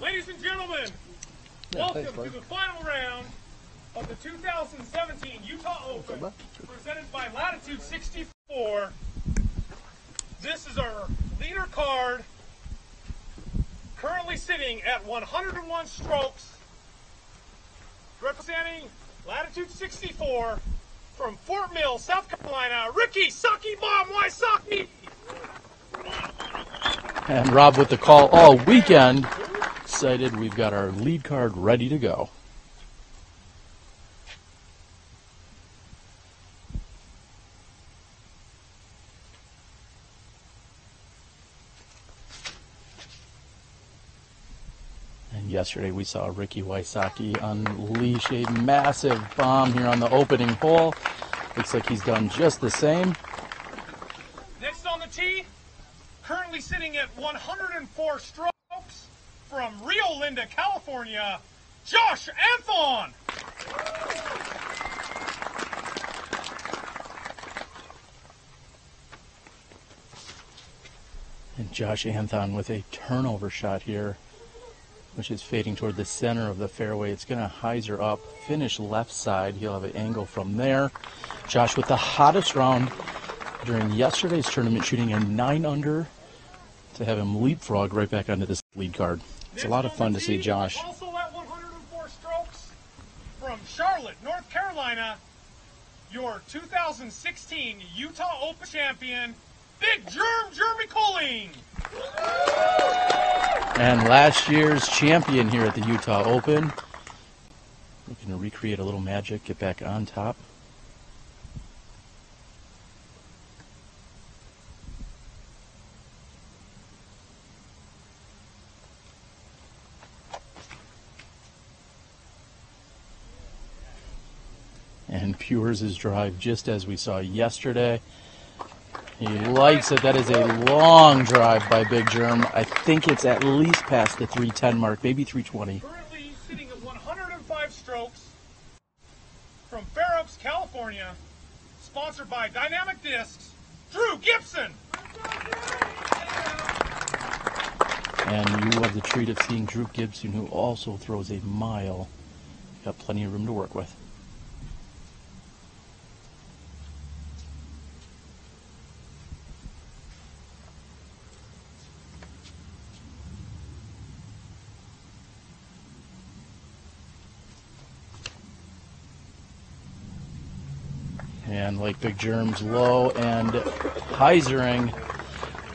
Ladies and gentlemen, welcome to the final round of the 2017 Utah Open, presented by Latitude 64. This is our leader card, currently sitting at 101 strokes, representing Latitude 64 from Fort Mill, South Carolina, Ricky Sucky Bomb Wysocki. And Rob with the call all weekend. Excited, we've got our lead card ready to go. And yesterday we saw Ricky Wysocki unleash a massive bomb here on the opening hole. Looks like he's done just the same. Next on the tee, currently sitting at 104 strokes, from Rio Linda, California, Josh Anthon. And Josh Anthon with a turnover shot here, which is fading toward the center of the fairway. It's going to hyzer up, finish left side. He'll have an angle from there. Josh with the hottest round during yesterday's tournament, shooting a 9 under to have him leapfrog right back onto this lead card. It's a lot of fun to see Josh. Also at 104 strokes, from Charlotte, North Carolina, your 2016 Utah Open champion, Big Jeremy Koling. And last year's champion here at the Utah Open. Looking to recreate a little magic, get back on top. And Pures his drive just as we saw yesterday. He likes it. That is a long drive by Big Germ. I think it's at least past the 310 mark, maybe 320. Currently sitting at 105 strokes, from Fair Oaks, California, sponsored by Dynamic Discs, Drew Gibson. And you have the treat of seeing Drew Gibson, who also throws a mile. Got plenty of room to work with. And like Big Germ's low and hyzering.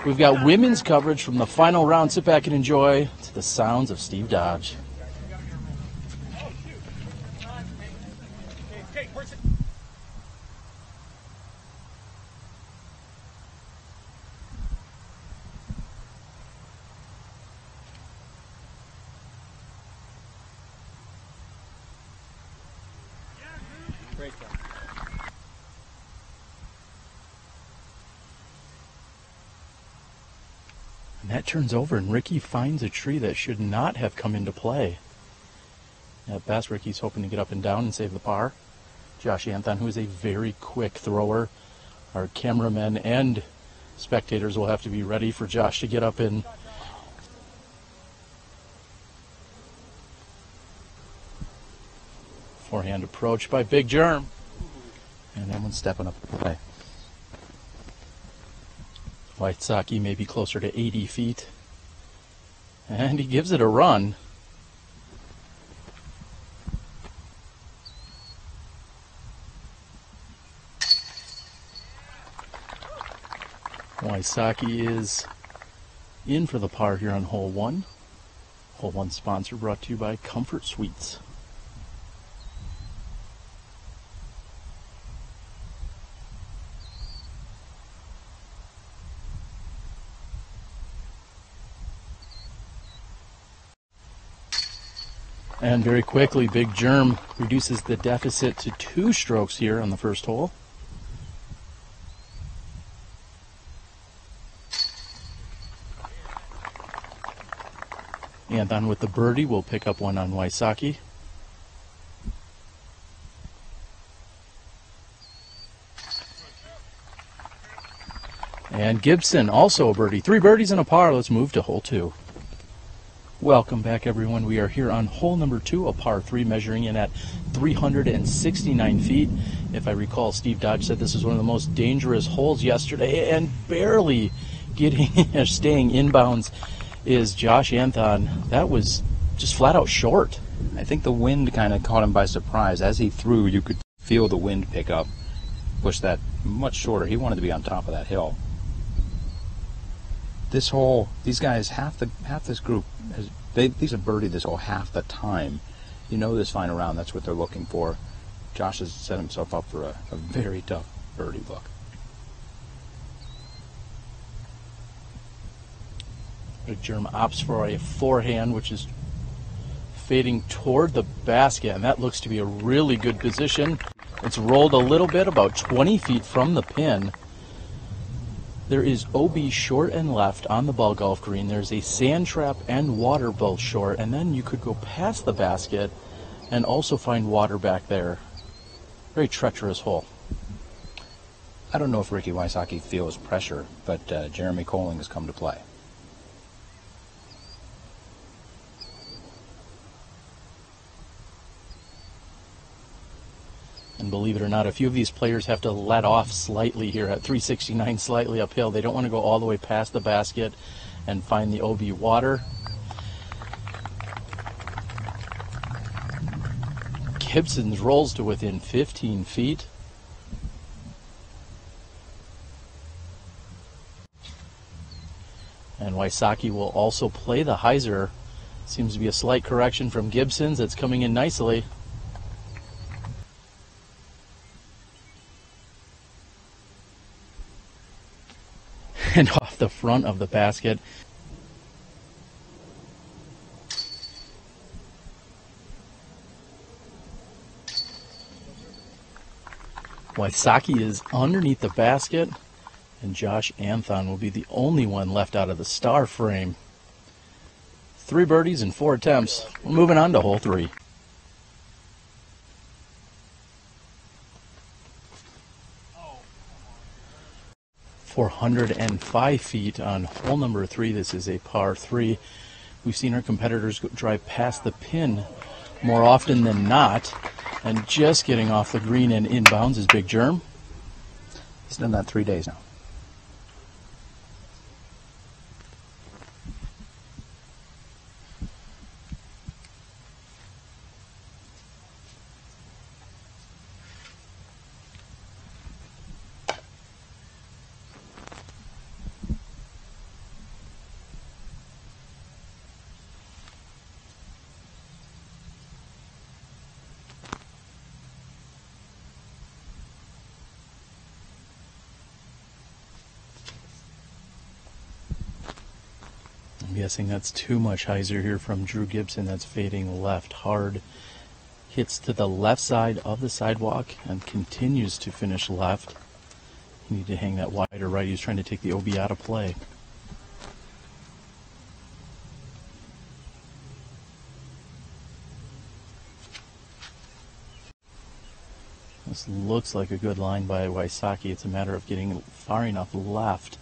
We've got women's coverage from the final round. Sit back and enjoy to the sounds of Steve Dodge. Great job. And that turns over, and Ricky finds a tree that should not have come into play. At best, Ricky's hoping to get up and down and save the par. Josh Anthon, who is a very quick thrower. Our cameramen and spectators will have to be ready for Josh to get up and forehand approach by Big Germ. And that one's stepping up to play. Wysocki may be closer to 80 feet. And he gives it a run. Wysocki is in for the par here on hole 1. Hole 1 sponsor brought to you by Comfort Suites. And very quickly, Big Germ reduces the deficit to 2 strokes here on the first hole. Anthon with the birdie will pick up one on Wysocki. And Gibson also a birdie. 3 birdies and a par. Let's move to hole 2. Welcome back, everyone. We are here on hole number 2, a par 3, measuring in at 369 feet. If I recall, Steve Dodge said this was one of the most dangerous holes yesterday, and barely getting staying inbounds is Josh Anthon. That was just flat out short. I think the wind kind of caught him by surprise. As he threw, you could feel the wind pick up, push that much shorter. He wanted to be on top of that hill. This hole, these guys, half this group, these have birdied this hole half the time. You know this final round, that's what they're looking for. Josh has set himself up for a very tough birdie look. Big Germ opts for a forehand, which is fading toward the basket, and that looks to be a really good position. It's rolled a little bit, about 20 feet from the pin. There is OB short and left on the ball golf green. There's a sand trap and water both short, and then you could go past the basket and also find water back there. Very treacherous hole. I don't know if Ricky Wysocki feels pressure, but Jeremy Koling has come to play. And believe it or not, a few of these players have to let off slightly here at 369, slightly uphill. They don't want to go all the way past the basket and find the OB water. Gibson rolls to within 15 feet. And Wysocki will also play the hyzer. Seems to be a slight correction from Gibson's. It's coming in nicely. And off the front of the basket. Wysocki is underneath the basket, and Josh Anthon will be the only one left out of the star frame. 3 birdies in 4 attempts. We're moving on to hole 3. .405 feet on hole number 3. This is a par 3. We've seen our competitors drive past the pin more often than not, and just getting off the green and inbounds is Big Germ. He's done that 3 days now. I'm guessing that's too much hyzer here from Drew Gibson. That's fading left hard. Hits to the left side of the sidewalk and continues to finish left. You need to hang that wider right. He's trying to take the OB out of play. This looks like a good line by Wysocki. It's a matter of getting far enough left.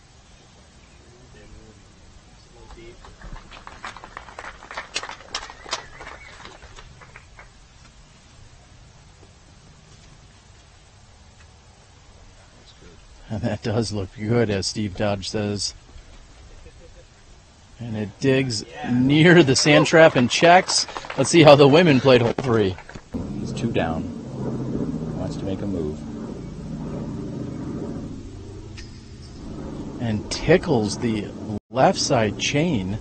And that does look good, as Steve Dodge says. And it digs near the sand trap and checks. Let's see how the women played hole 3. He's 2 down. Wants to make a move. And tickles the left side chain.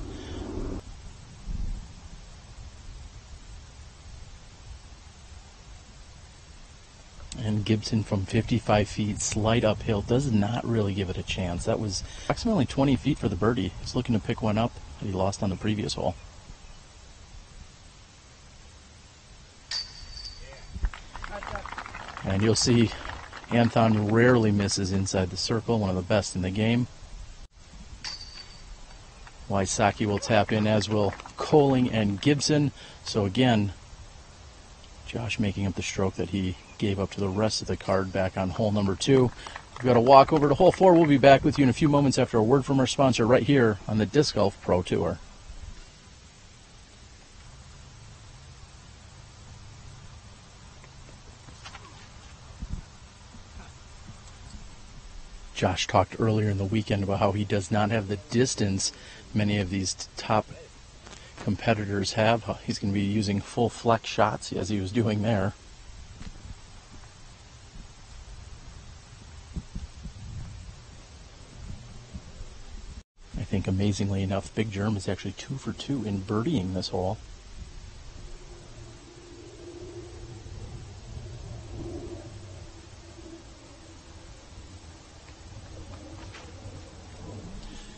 And Gibson from 55 feet, slight uphill, does not really give it a chance. That was approximately 20 feet for the birdie. He's looking to pick one up that he lost on the previous hole. And you'll see Anthon rarely misses inside the circle, one of the best in the game. Wysocki will tap in, as will Koling and Gibson. So again, Josh making up the stroke that he gave up to the rest of the card back on hole number 2. We've got to walk over to hole 4. We'll be back with you in a few moments after a word from our sponsor right here on the Disc Golf Pro Tour. Josh talked earlier in the weekend about how he does not have the distance many of these top competitors have. He's going to be using full flex shots as he was doing there. I think amazingly enough, Big Germ is actually 2 for 2 in birdieing this hole.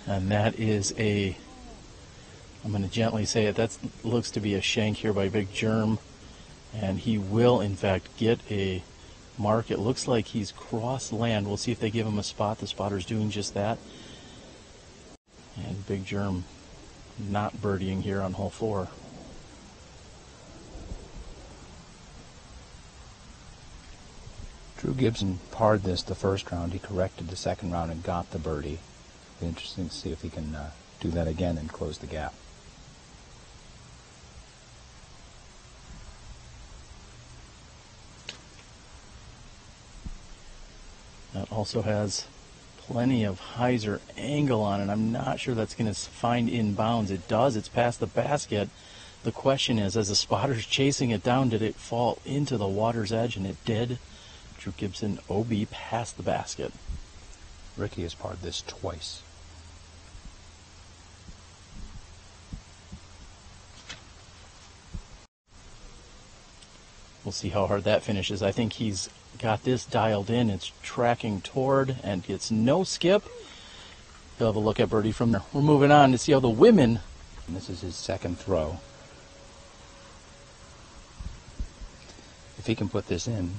And that is a, I'm going to gently say it, that looks to be a shank here by Big Germ. And he will, in fact, get a mark. It looks like he's crossed land. We'll see if they give him a spot. The spotter's doing just that. And Big Germ not birdieing here on hole 4. Drew Gibson parred this the first round. He corrected the second round and got the birdie. Be interesting to see if he can do that again and close the gap. That also has plenty of hyzer angle on it. I'm not sure that's going to find inbounds. It does. It's past the basket. The question is, as the spotter's chasing it down, did it fall into the water's edge? And it did. Drew Gibson OB past the basket. Ricky has parred this twice. We'll see how hard that finishes. I think he's got this dialed in. It's tracking toward and gets no skip. He'll have a look at birdie from there. We're moving on to see how the women. And this is his second throw. If he can put this in.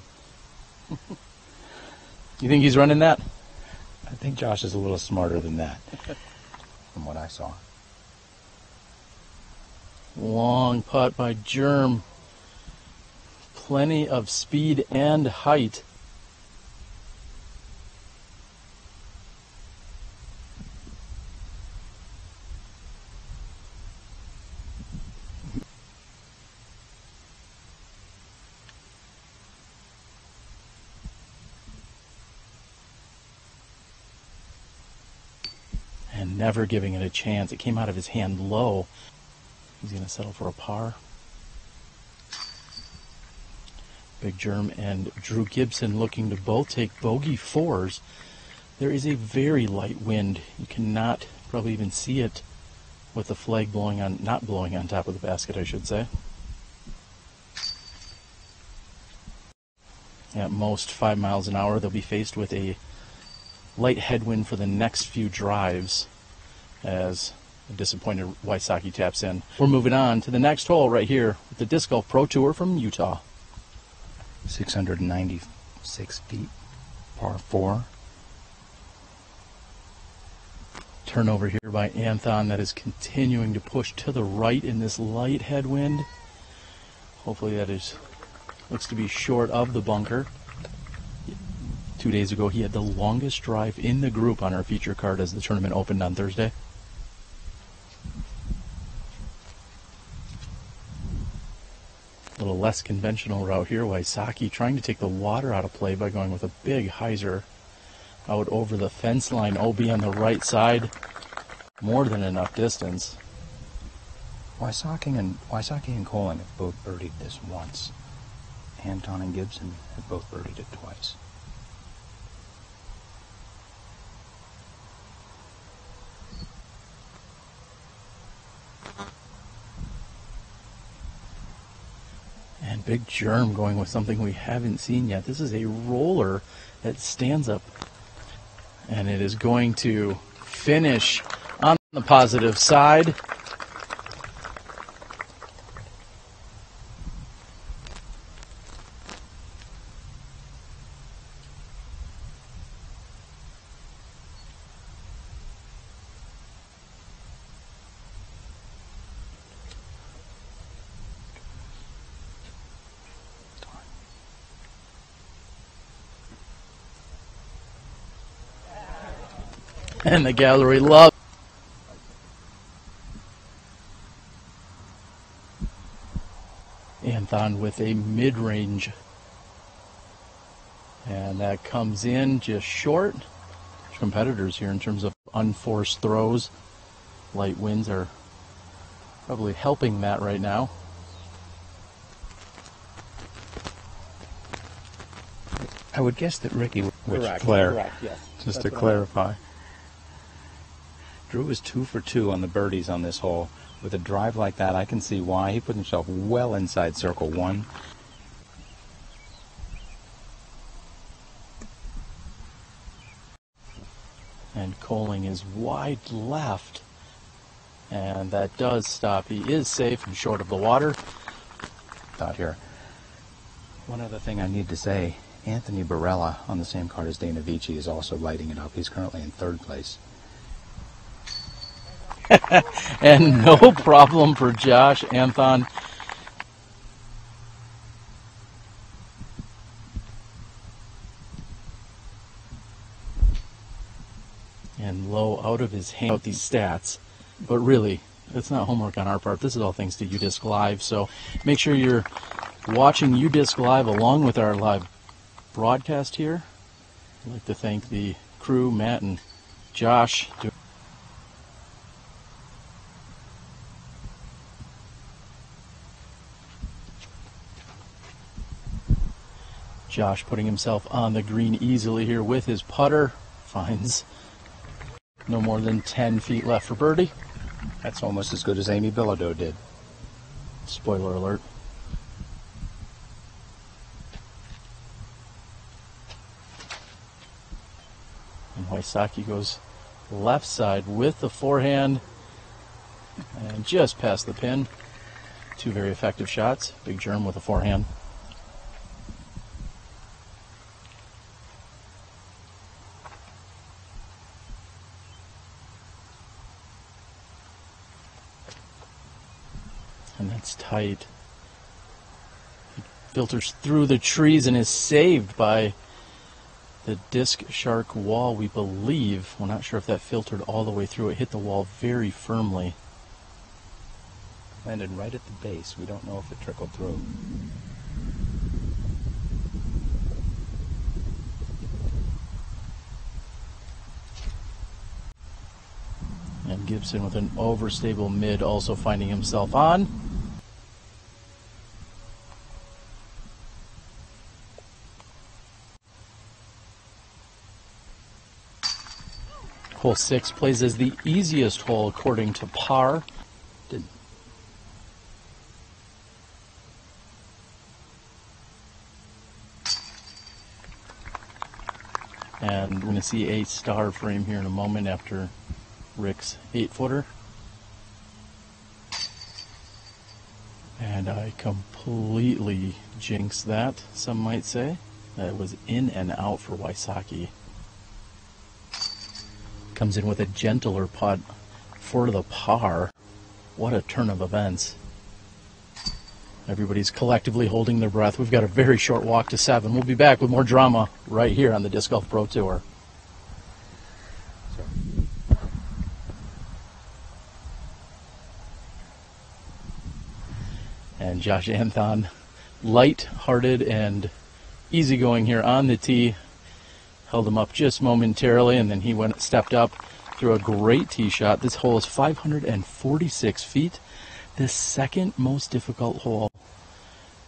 You think he's running that? I think Josh is a little smarter than that from what I saw. Long putt by Germ. Plenty of speed and height. And never giving it a chance. It came out of his hand low. He's going to settle for a par. Big Germ and Drew Gibson looking to both take bogey 4s. There is a very light wind. You cannot probably even see it with the flag blowing on, not blowing on top of the basket, I should say. At most 5 miles an hour, they'll be faced with a light headwind for the next few drives as a disappointed Wysocki taps in. We're moving on to the next hole right here with the Disc Golf Pro Tour from Utah. 696 feet, par 4. Turnover here by Anthon that is continuing to push to the right in this light headwind. Hopefully that looks to be short of the bunker. 2 days ago he had the longest drive in the group on our feature card as the tournament opened on Thursday. A little less conventional route here. Wysocki trying to take the water out of play by going with a big hyzer out over the fence line. OB on the right side. More than enough distance. Wysocki and Koling have both birdied this once. Anthon and Gibson have both birdied it twice. And Big Germ going with something we haven't seen yet. This is a roller that stands up. And it is going to finish on the positive side. And the gallery loves. Anthon with a mid-range. And that comes in just short. competitors here in terms of unforced throws. Light winds are probably helping that right now. I would guess that Ricky would Correct, flare. correct, yes. Just That's to clarify. Drew is 2 for 2 on the birdies on this hole. With a drive like that, I can see why. He put himself well inside circle 1. And Koling is wide left. And that does stop. He is safe and short of the water. Out here. One other thing I need to say, Anthony Barella on the same card as Dana Vici is also lighting it up. He's currently in 3rd place. And no problem for Josh Anthon. And low out of his hand, these stats. But really, it's not homework on our part. This is all thanks to UDisc Live. So make sure you're watching UDisc Live along with our live broadcast here. I'd like to thank the crew, Matt and Josh. Josh putting himself on the green easily here with his putter. Finds no more than 10 feet left for birdie. That's almost as good as Amy Bilodeau did. Spoiler alert. And Wysocki goes left side with the forehand and just past the pin. 2 very effective shots. Big germ with a forehand. And that's tight. He filters through the trees and is saved by the disc shark wall, we believe. We're not sure if that filtered all the way through. It hit the wall very firmly. Landed right at the base. We don't know if it trickled through. And Gibson with an overstable mid also finding himself on. Hole 6 plays as the easiest hole according to par. And we're going to see a star frame here in a moment after Rick's 8-footer. And I completely jinxed that, some might say. That was in and out for Wysocki. Comes in with a gentler putt for the par. What a turn of events. Everybody's collectively holding their breath. We've got a very short walk to 7. We'll be back with more drama right here on the Disc Golf Pro Tour. And Josh Anthon, light-hearted and easygoing here on the tee. Held him up just momentarily, and then he stepped up through a great tee shot. This hole is 546 feet. The second most difficult hole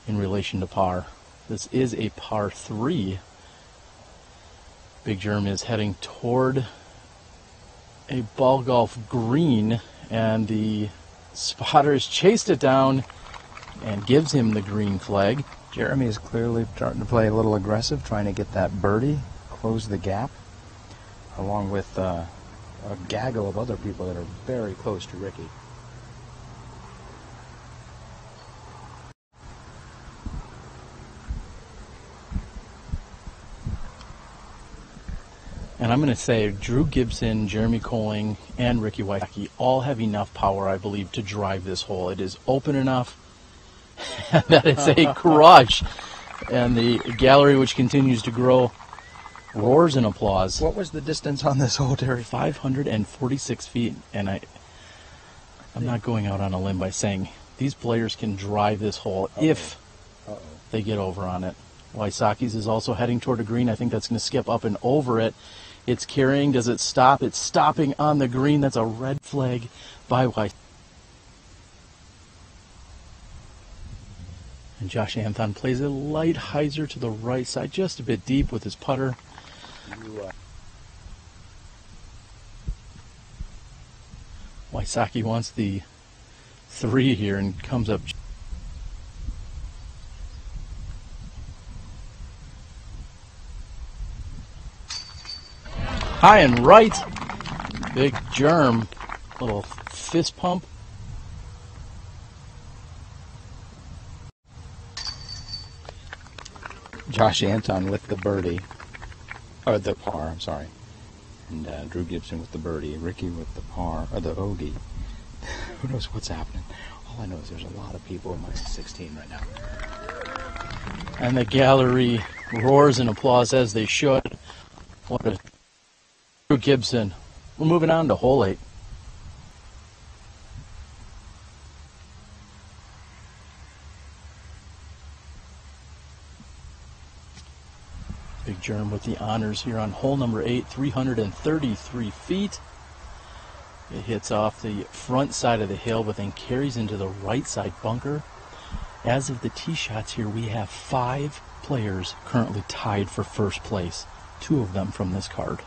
in relation to par. This is a par 3. Big Germ is heading toward a ball golf green, and the spotters chased it down and gives him the green flag. Jeremy is clearly starting to play a little aggressive, trying to get that birdie, close the gap, along with a gaggle of other people that are very close to Ricky. And I'm going to say Drew Gibson, Jeremy Koling, and Ricky Wysocki all have enough power, I believe, to drive this hole. It is open enough that it's a crush. And the gallery, which continues to grow, roars in applause. What was the distance on this hole, Terry? 546 feet. And I'm not going out on a limb by saying these players can drive this hole if they get over on it. Wysocki's is also heading toward a green. I think that's going to skip up and over it. It's carrying. Does it stop? It's stopping on the green. That's a red flag by Wysocki. And Josh Anthon plays a light hyzer to the right side, just a bit deep with his putter. Wysocki wants the 3 here and comes up. High and right. Big germ. Little fist pump. Josh Anthon with the birdie. Or the par, I'm sorry. And Drew Gibson with the birdie. Ricky with the par, or the bogey. Who knows what's happening? All I know is there's a lot of people in my 16 right now. And the gallery roars in applause, as they should. What a Drew Gibson. We're moving on to hole 8. Big germ with the honors here on hole number 8, 333 feet. It hits off the front side of the hill, but then carries into the right side bunker. As of the tee shots here, we have 5 players currently tied for first place. 2 of them from this card.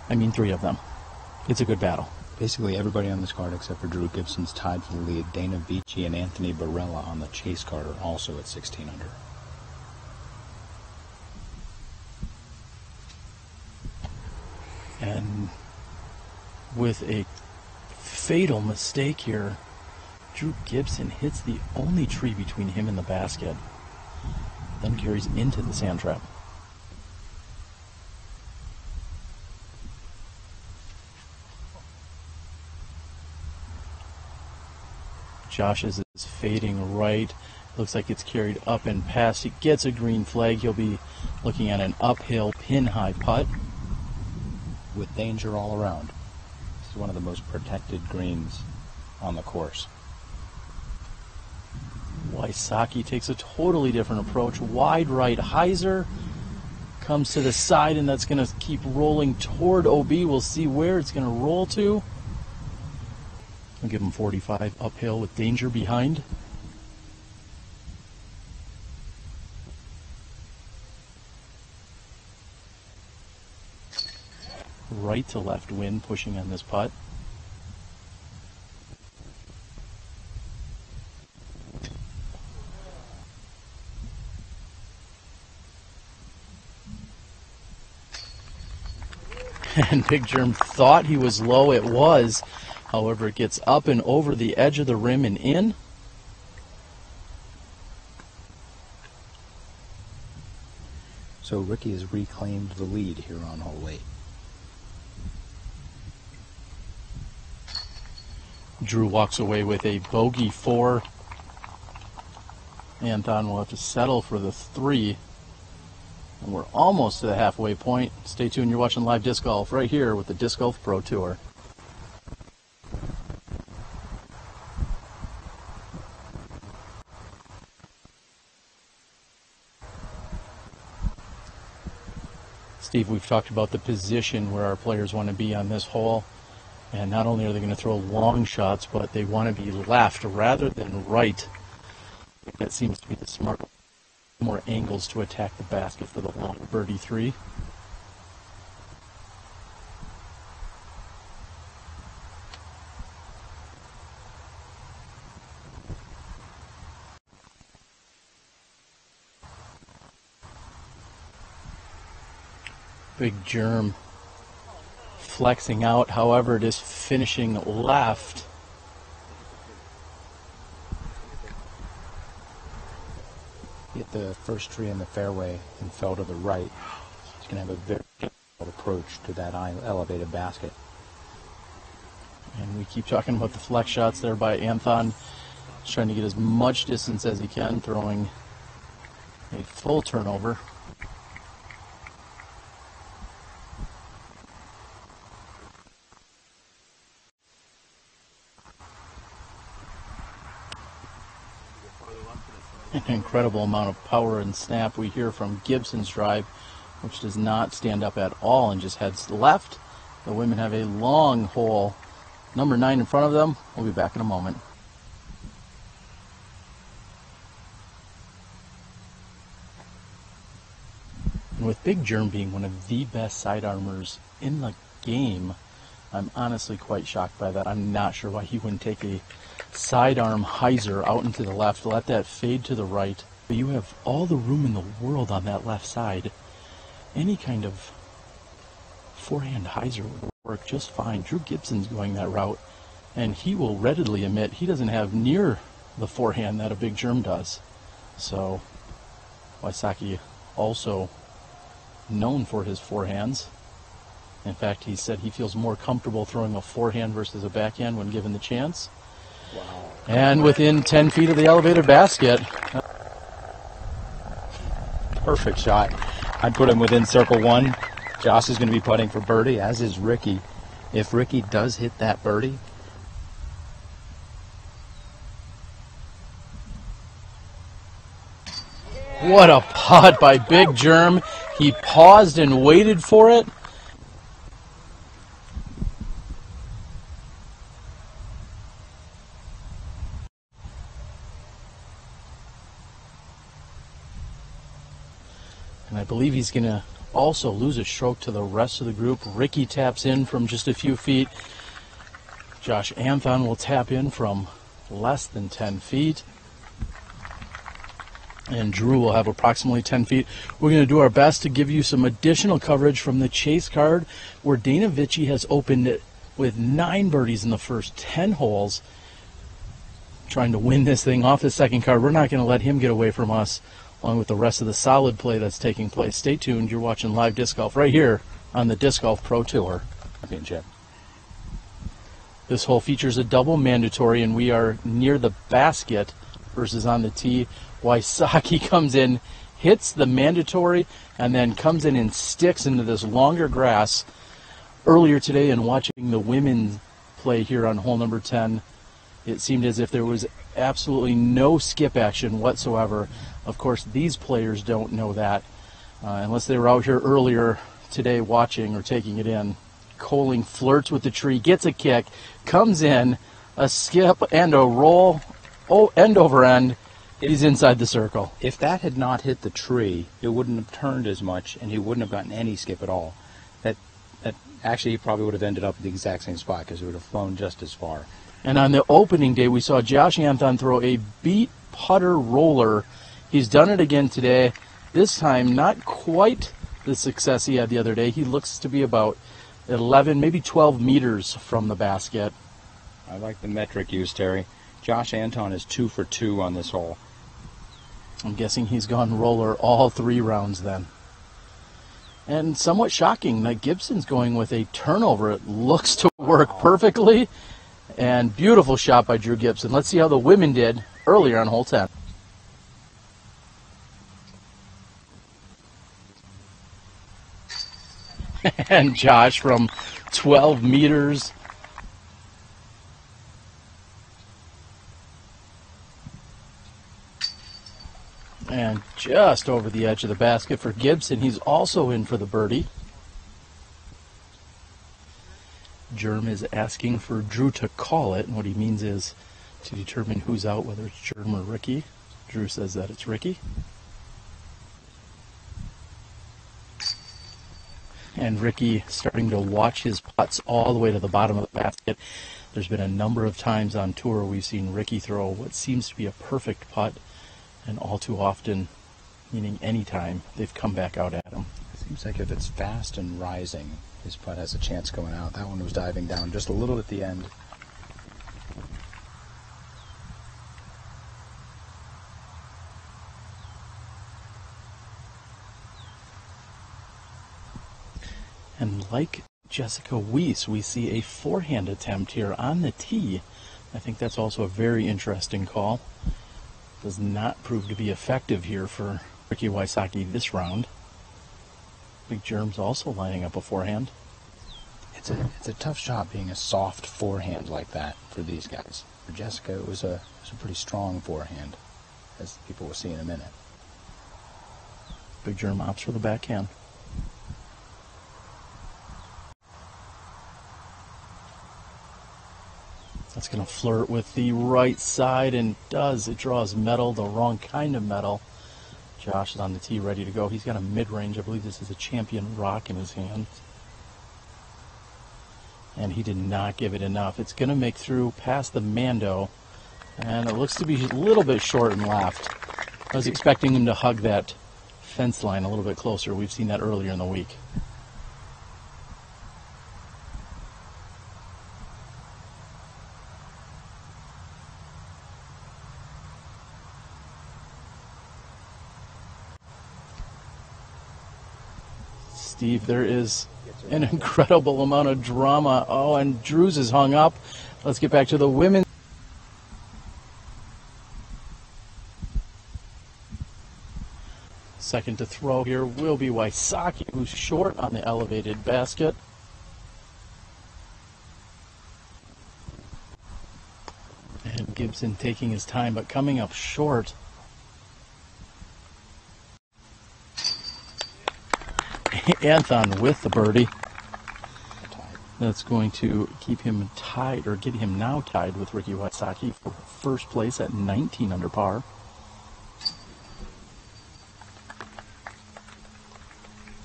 I mean 3 of them. It's a good battle. Basically everybody on this card except for Drew Gibson's tied for the lead. Dana Vici and Anthony Barella on the chase card are also at 16 under. And with a fatal mistake here, Drew Gibson hits the only tree between him and the basket, then carries into the sand trap. Josh is fading right. Looks like it's carried up and past. He gets a green flag. He'll be looking at an uphill pin-high putt. With danger all around. This is one of the most protected greens on the course. Wysocki takes a totally different approach. Wide right hyzer. Comes to the side, and that's going to keep rolling toward OB. We'll see where it's going to roll to. I'll give him 45 uphill with danger behind. Right to left wind pushing on this putt. And Big Germ thought he was low. It was. However, it gets up and over the edge of the rim and in. So Ricky has reclaimed the lead here on hole 8. Drew walks away with a bogey 4. Anthon will have to settle for the 3. And we're almost to the halfway point. Stay tuned, you're watching live disc golf right here with the Disc Golf Pro Tour. Steve, we've talked about the position where our players want to be on this hole. And not only are they going to throw long shots, but they want to be left rather than right. That seems to be the smart. More angles to attack the basket for the long birdie 3. Big germ flexing out, however, it is finishing left. Hit the first tree in the fairway and fell to the right. He's going to have a very difficult approach to that elevated basket. And we keep talking about the flex shots there by Anthon. He's trying to get as much distance as he can, throwing a full turnover. And an incredible amount of power and snap we hear from Gibson's drive, which does not stand up at all and just heads left. The women have a long hole, number 9 in front of them. We'll be back in a moment. And with Big Germ being one of the best sidearmers in the game, I'm honestly quite shocked by that. I'm not sure why he wouldn't take a sidearm hyzer out into the left, let that fade to the right. But you have all the room in the world on that left side. Any kind of forehand hyzer would work just fine. Drew Gibson's going that route, and he will readily admit he doesn't have near the forehand that a Big Germ does. So Wysocki also known for his forehands. In fact, he said he feels more comfortable throwing a forehand versus a backhand when given the chance. Wow. And within 10 feet of the elevated basket. Perfect shot. I'd put him within circle 1. Josh is going to be putting for birdie, as is Ricky. If Ricky does hit that birdie, what a putt by Big Germ. He paused and waited for it. And I believe he's going to also lose a stroke to the rest of the group. Ricky taps in from just a few feet. Josh Anthon will tap in from less than 10 feet. And Drew will have approximately 10 feet. We're going to do our best to give you some additional coverage from the chase card, where Dana Vici has opened it with 9 birdies in the first 10 holes, trying to win this thing off the second card. We're not going to let him get away from us, along with the rest of the solid play that's taking place. Stay tuned. You're watching live disc golf right here on the Disc Golf Pro Tour championship. This hole features a double mandatory, and we are near the basket versus on the tee. Wysocki comes in, hits the mandatory, and then comes in and sticks into this longer grass. Earlier today, in watching the women play here on hole number 10, it seemed as if there was absolutely no skip action whatsoever. Of course, these players don't know that unless they were out here earlier today watching or taking it in. Koling flirts with the tree, gets a kick, comes in, a skip and a roll, end over end. He's inside the circle. If that had not hit the tree, it wouldn't have turned as much, and he wouldn't have gotten any skip at all. That actually, he probably would have ended up at the exact same spot, because it would have flown just as far. And on the opening day, we saw Josh Anthon throw a beat putter roller. He's done it again today. This time, not quite the success he had the other day. He looks to be about 11, maybe 12 meters from the basket. I like the metric used, Terry. Josh Anthon is 2 for 2 on this hole. I'm guessing he's gone roller all 3 rounds then. And somewhat shocking that Gibson's going with a turnover. It looks to work perfectly. And beautiful shot by Drew Gibson. Let's see how the women did earlier on hole 10. And Josh from 12 meters. And just over the edge of the basket for Gibson. He's also in for the birdie. Germ is asking for Drew to call it, and what he means is to determine who's out, whether it's Germ or Ricky. Drew says that it's Ricky. And Ricky starting to watch his putts all the way to the bottom of the basket. There's been a number of times on tour we've seen Ricky throw what seems to be a perfect putt, and all too often, meaning any time, they've come back out at him. It seems like if it's fast and rising, his putt has a chance going out. That one was diving down just a little at the end. And like Jessica Weiss, we see a forehand attempt here on the tee. I think that's also a very interesting call. Does not prove to be effective here for Ricky Wysocki this round. Big Germ's also lining up a forehand. It's a tough shot being a soft forehand like that for these guys. For Jessica, it was a pretty strong forehand. as people will see in a minute. Big Germ opts for the backhand. That's going to flirt with the right side, and does. It draws metal, the wrong kind of metal. Josh is on the tee ready to go. He's got a mid-range. I believe this is a Champion Rock in his hand. And he did not give it enough. It's going to make through past the Mando, and it looks to be a little bit short and left. I was expecting him to hug that fence line a little bit closer. We've seen that earlier in the week. Steve, there is an incredible amount of drama. Oh, and Drew's is hung up. Let's get back to the women. Second to throw here will be Wysocki, who's short on the elevated basket. And Gibson taking his time, but coming up short. Anthon with the birdie. That's going to keep him tied, or get him now tied with Ricky Wysocki for first place at 19 under par.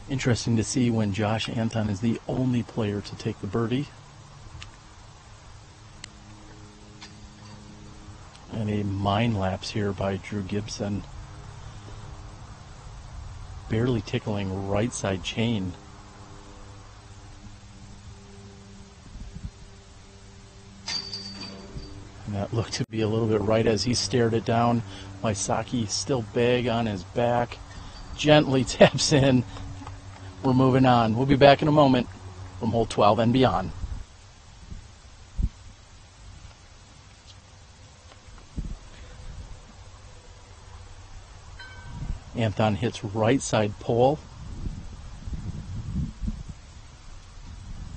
Interesting to see when Josh Anthon is the only player to take the birdie. And a mind lapse here by Drew Gibson. Barely tickling right side chain. And that looked to be a little bit right as he stared it down. Wysocki still big on his back. Gently taps in. We're moving on. We'll be back in a moment from hole 12 and beyond. Anthon hits right side pole.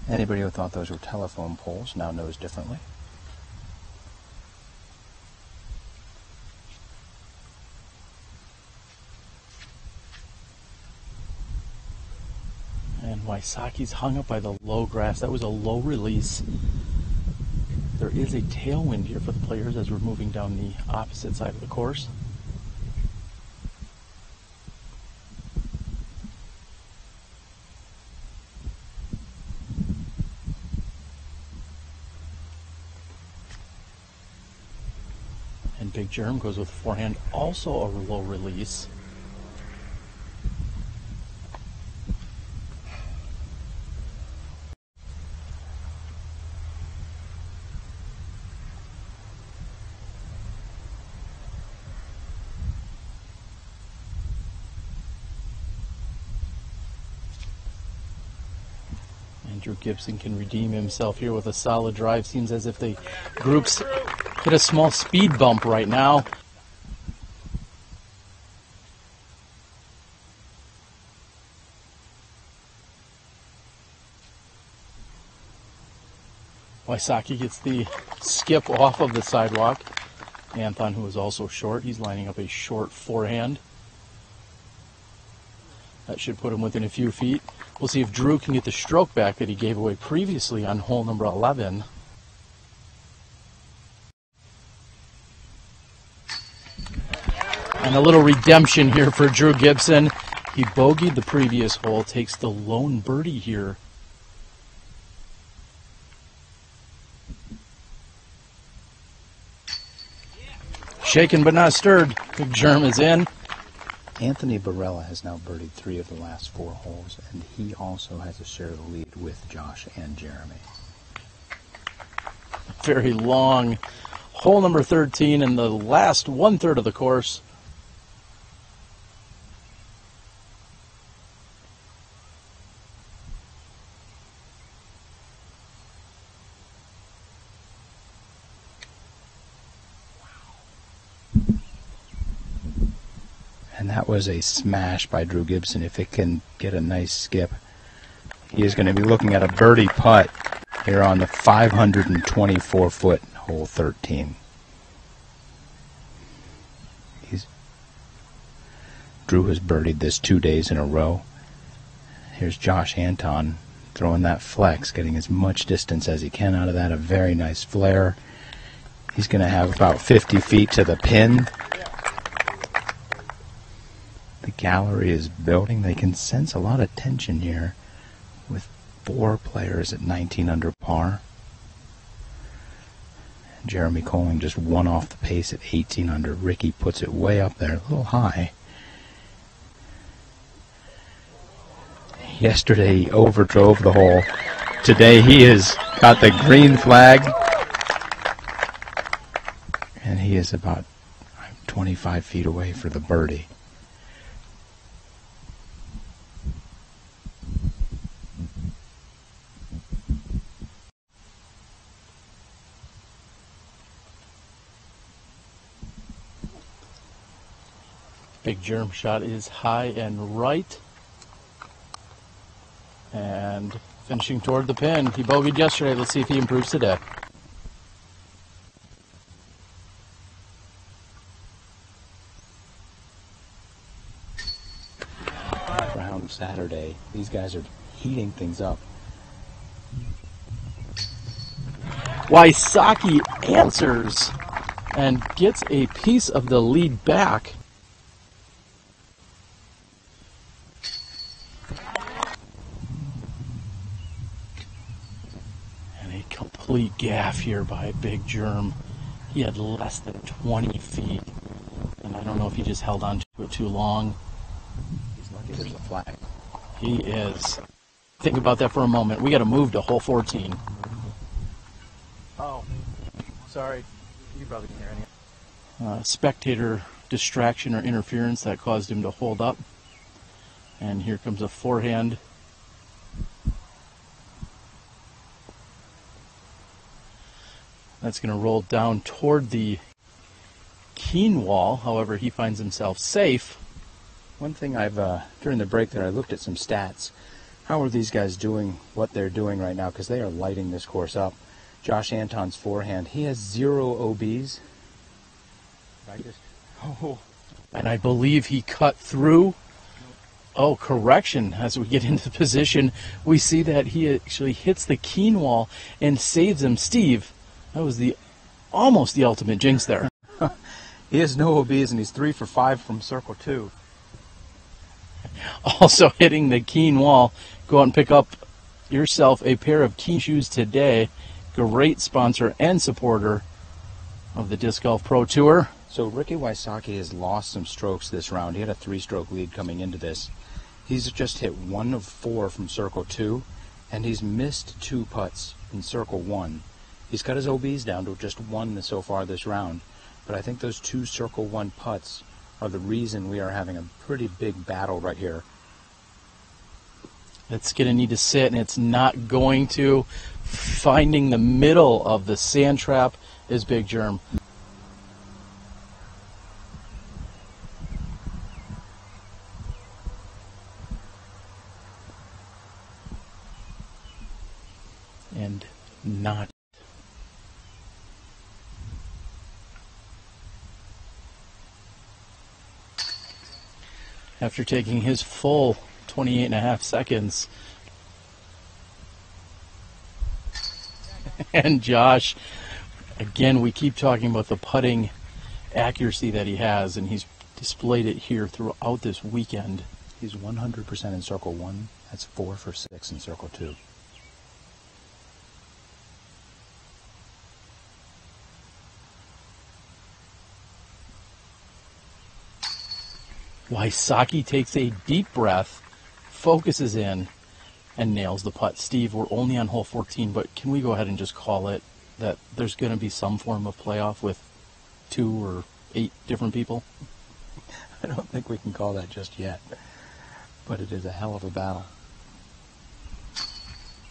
Anybody who thought those were telephone poles now knows differently. And Wysocki's hung up by the low grass. That was a low release. There is a tailwind here for the players as we're moving down the opposite side of the course. And Big Germ goes with forehand, also a low release. Drew Gibson can redeem himself here with a solid drive. Seems as if the groups hit a small speed bump right now. Wysocki gets the skip off of the sidewalk. Anthon, who is also short, he's lining up a short forehand. That should put him within a few feet. We'll see if Drew can get the stroke back that he gave away previously on hole number 11. And a little redemption here for Drew Gibson. He bogeyed the previous hole, takes the lone birdie here. Shaken but not stirred. Big Germ is in. Anthony Barella has now birdied 3 of the last 4 holes, and he also has a share of the lead with Josh and Jeremy. Very long hole number 13 in the last 1/3 of the course. And that was a smash by Drew Gibson. If it can get a nice skip, he is going to be looking at a birdie putt here on the 524-foot hole 13. He's Drew has birdied this 2 days in a row. Here's Josh Anthon throwing that flex, getting as much distance as he can out of that. A very nice flare. He's going to have about 50 feet to the pin. The gallery is building. They can sense a lot of tension here with 4 players at 19 under par. Jeremy Koling just 1 off the pace at 18 under. Ricky puts it way up there, a little high. Yesterday he overdrove the hole. Today he has got the green flag. And he is about 25 feet away for the birdie. Big germ shot is high and right. And finishing toward the pin. He bogeyed yesterday. Let's see if he improves today. Round Saturday. These guys are heating things up. Wysocki answers and gets a piece of the lead back. Complete gaff here by Big Germ. He had less than 20 feet, and I don't know if he just held on to it too long. He's lucky there's a flag. He is. Think about that for a moment. We got to move to hole 14. Oh, sorry. You probably can hear anything. Spectator distraction or interference that caused him to hold up. And here comes a forehand. That's going to roll down toward the keen wall. However, he finds himself safe. One thing I've, during the break there, I looked at some stats. How are these guys doing what they're doing right now? Because they are lighting this course up. Josh Anton's forehand, he has 0 OBs. And I believe he cut through. Oh, correction. As we get into the position, we see that he actually hits the keen wall and saves him. Steve, that was almost the ultimate jinx there. He has no OBs, and he's 3 for 5 from circle 2. Also hitting the keen wall. Go out and pick up yourself a pair of keen shoes today. Great sponsor and supporter of the Disc Golf Pro Tour. So Ricky Wysocki has lost some strokes this round. He had a 3-stroke lead coming into this. He's just hit 1 of 4 from circle 2, and he's missed 2 putts in circle 1. He's cut his OBs down to just 1 so far this round, but I think those 2 circle 1 putts are the reason we are having a pretty big battle right here. It's going to need to sit, and it's not going to. Finding the middle of the sand trap is Big Germ. And not. After taking his full 28.5 seconds. And Josh, again, we keep talking about the putting accuracy that he has, and he's displayed it here throughout this weekend. He's 100% in circle 1. That's 4 for 6 in circle 2. Wysocki takes a deep breath, focuses in, and nails the putt. Steve, we're only on hole 14, but can we go ahead and just call it that there's going to be some form of playoff with 2 or 8 different people? I don't think we can call that just yet, but it is a hell of a battle.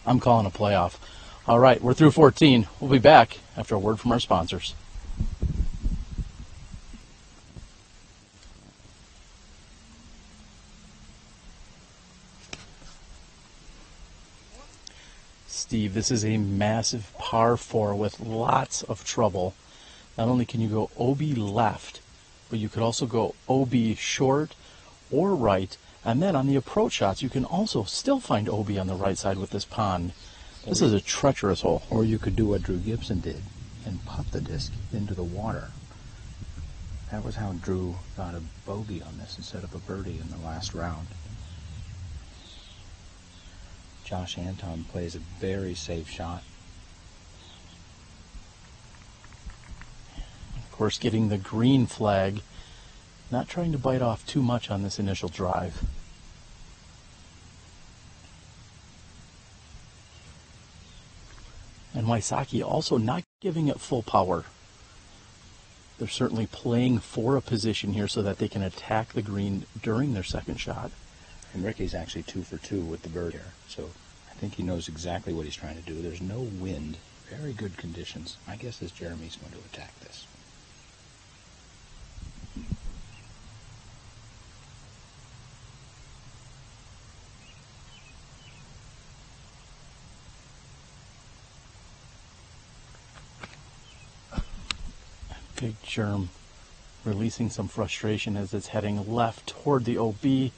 I'm calling a playoff. All right, we're through 14. We'll be back after a word from our sponsors. Steve, this is a massive par 4 with lots of trouble. Not only can you go OB left, but you could also go OB short or right. And then on the approach shots, you can also still find OB on the right side with this pond. This is a treacherous hole. Or you could do what Drew Gibson did and putt the disc into the water. That was how Drew got a bogey on this instead of a birdie in the last round. Josh Anthon plays a very safe shot. Of course, getting the green flag, not trying to bite off too much on this initial drive. And Wysocki also not giving it full power. They're certainly playing for a position here so that they can attack the green during their second shot. And Ricky's actually 2 for 2 with the bird here, so I think he knows exactly what he's trying to do. There's no wind, very good conditions. My guess is Jeremy's going to attack this. Big Germ releasing some frustration as it's heading left toward the OB.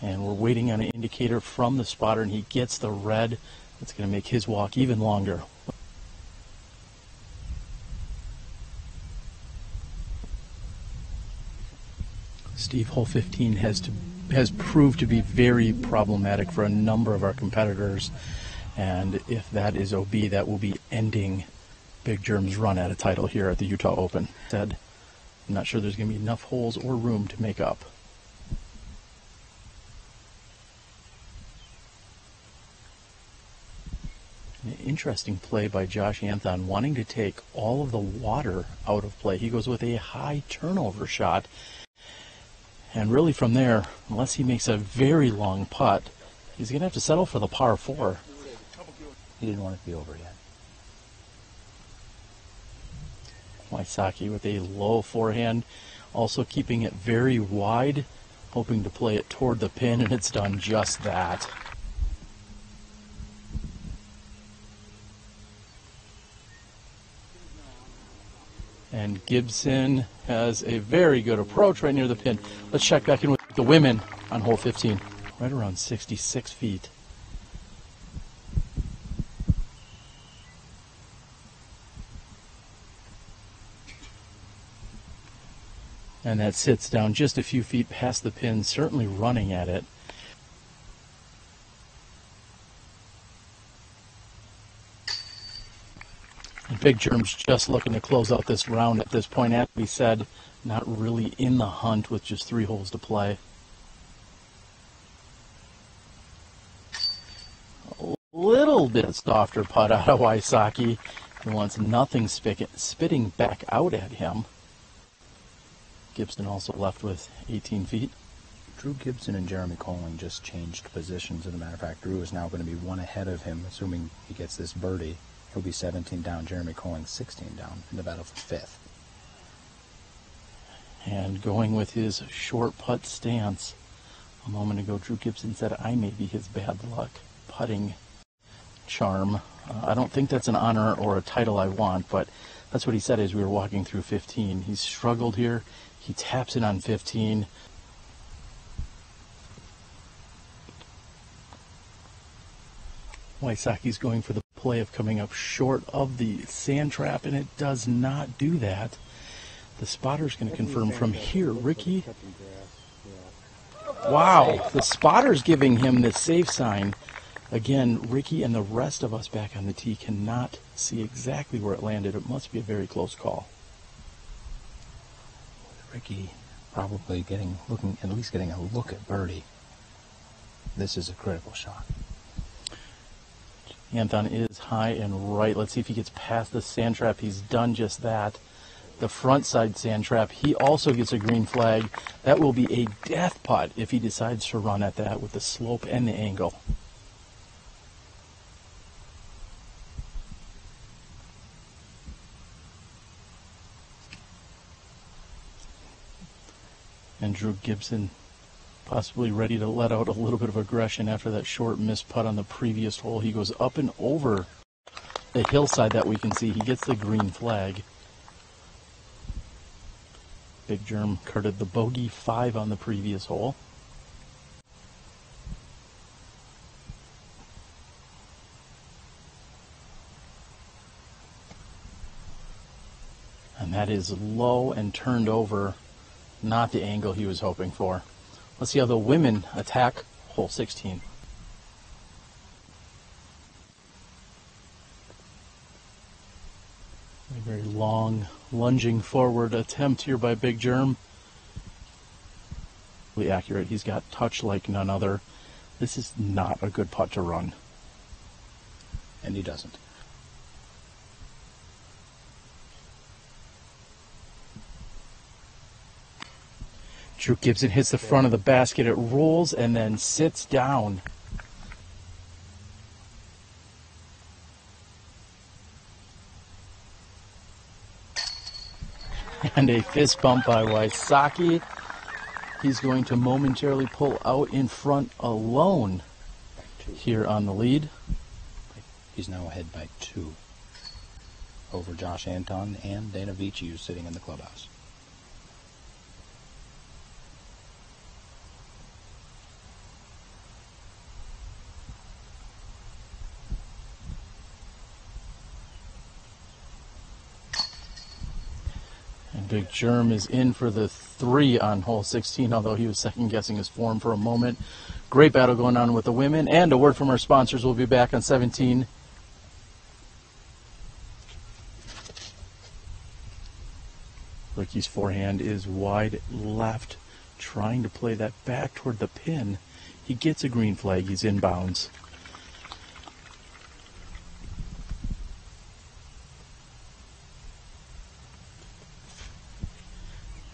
And we're waiting on an indicator from the spotter, and he gets the red. That's going to make his walk even longer. Steve, hole 15 has proved to be very problematic for a number of our competitors. And if that is OB, that will be ending Big Germ's run at a title here at the Utah Open. I'm not sure there's going to be enough holes or room to make up. An interesting play by Josh Anthon, wanting to take all of the water out of play. He goes with a high turnover shot. And really from there, unless he makes a very long putt, he's going to have to settle for the par 4. He didn't want it to be over yet. Wysocki with a low forehand, also keeping it very wide, hoping to play it toward the pin, and it's done just that. And Gibson has a very good approach right near the pin. Let's check back in with the women on hole 15. Right around 66 feet. And that sits down just a few feet past the pin, certainly running at it. And Big Germ's just looking to close out this round at this point. As we said, not really in the hunt with just 3 holes to play. A little bit softer putt out of Wysocki. He wants nothing spitting back out at him. Gibson also left with 18 feet. Drew Gibson and Jeremy Koling just changed positions. As a matter of fact, Drew is now going to be 1 ahead of him, assuming he gets this birdie. He'll be 17 down, Jeremy Koling 16 down in the battle for 5th. And going with his short putt stance. A moment ago, Drew Gibson said, I may be his bad luck putting charm. I don't think that's an honor or a title I want, but that's what he said as we were walking through 15. He's struggled here. He taps it on 15. Wysocki's going for the play of coming up short of the sand trap, and it does not do that. The spotter's going to confirm from here. Ricky. Wow, the spotter's giving him the safe sign. Again, Ricky and the rest of us back on the tee cannot see exactly where it landed. It must be a very close call. Ricky probably at least getting a look at birdie. This is a critical shot. Anthon is high and right. Let's see if he gets past the sand trap. He's done just that. The front side sand trap, he also gets a green flag. That will be a death putt if he decides to run at that with the slope and the angle. And Drew Gibson possibly ready to let out a little bit of aggression after that short missed putt on the previous hole. He goes up and over the hillside that we can see. He gets the green flag. Big Germ carded the bogey 5 on the previous hole. And that is low and turned over, not the angle he was hoping for. Let's see how the women attack hole 16. A very long, lunging forward attempt here by Big Germ. Really accurate. He's got touch like none other. This is not a good putt to run. And he doesn't. Drew Gibson hits the front of the basket. It rolls and then sits down. And a fist bump by Wysocki. He's going to momentarily pull out in front alone here on the lead. He's now ahead by 2 over Josh Anthon and Dana Vici, who's sitting in the clubhouse. And Big Germ is in for the 3 on hole 16, although he was second-guessing his form for a moment. Great battle going on with the women. And a word from our sponsors. We'll be back on 17. Ricky's forehand is wide left, trying to play that back toward the pin. He gets a green flag. He's in bounds.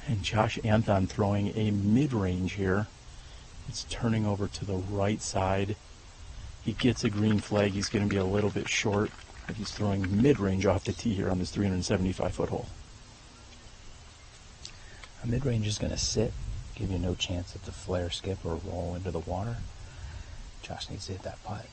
And Josh Anthon throwing a mid-range here. It's turning over to the right side. He gets a green flag. He's going to be a little bit short, but he's throwing mid-range off the tee here on this 375-foot hole. A mid-range is going to sit, give you no chance at the flare skip or roll into the water. Josh needs to hit that putt.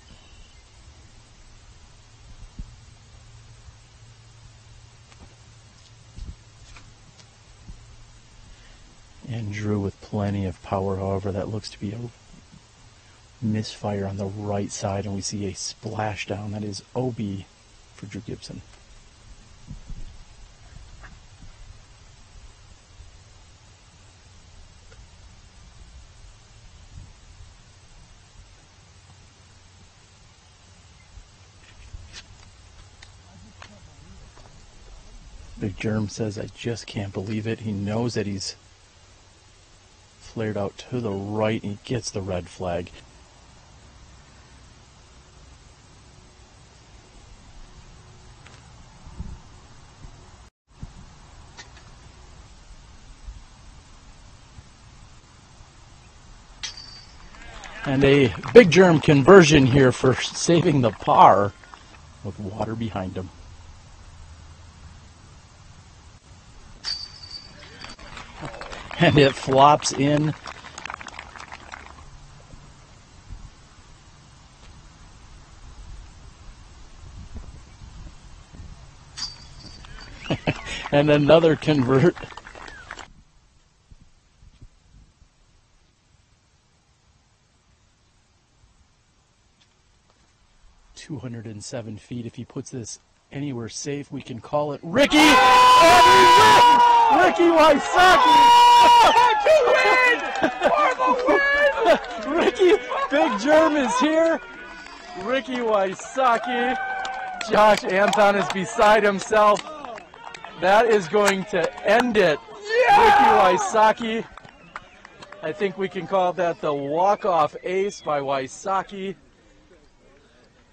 And Drew with plenty of power, however, that looks to be a misfire on the right side, and we see a splashdown. That is OB for Drew Gibson. Big Germ says, I just can't believe it. He knows that he's flared out to the right, and he gets the red flag. And a Big Germ conversion here for saving the par with water behind him. And it flops in. And another convert. "207 feet. If he puts this anywhere safe, we can call it Ricky. Ricky Wysocki. Ricky, Big Germ is here. Ricky Wysocki. Josh Anthon is beside himself. That is going to end it. Yeah! Ricky Wysocki. I think we can call that the walk-off ace by Wysocki.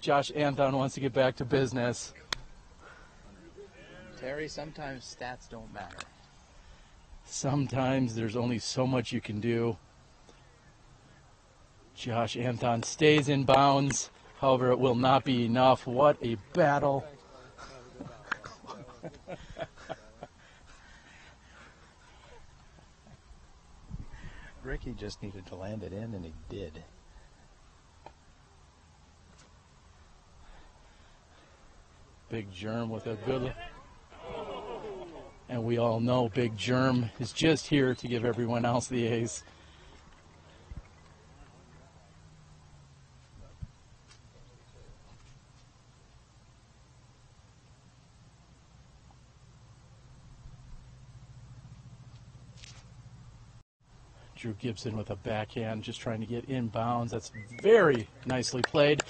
Josh Anthon wants to get back to business. Terry, sometimes stats don't matter. Sometimes there's only so much you can do. Josh Anthon stays in bounds. However, it will not be enough. What a battle. Ricky just needed to land it in, and he did. Big Germ with a good... And we all know Big Germ is just here to give everyone else the ace. Drew Gibson with a backhand, just trying to get inbounds. That's very nicely played.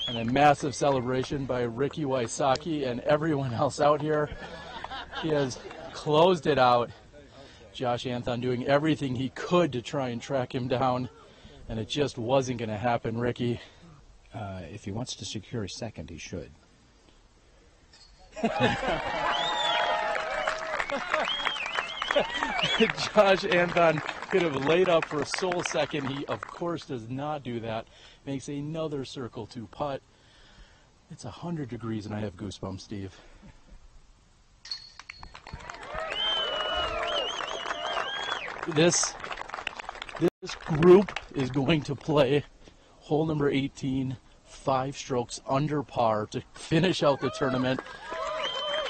And a massive celebration by Ricky Wysocki and everyone else out here. He has closed it out. Josh Anthon doing everything he could to try and track him down, and it just wasn't going to happen, Ricky. If he wants to secure a second, he should. Josh Anthon could have laid up for a sole second. He, of course, does not do that. Makes another circle to putt. It's 100 degrees, and I have goosebumps, Steve. This group is going to play hole number 18, 5 strokes under par to finish out the tournament.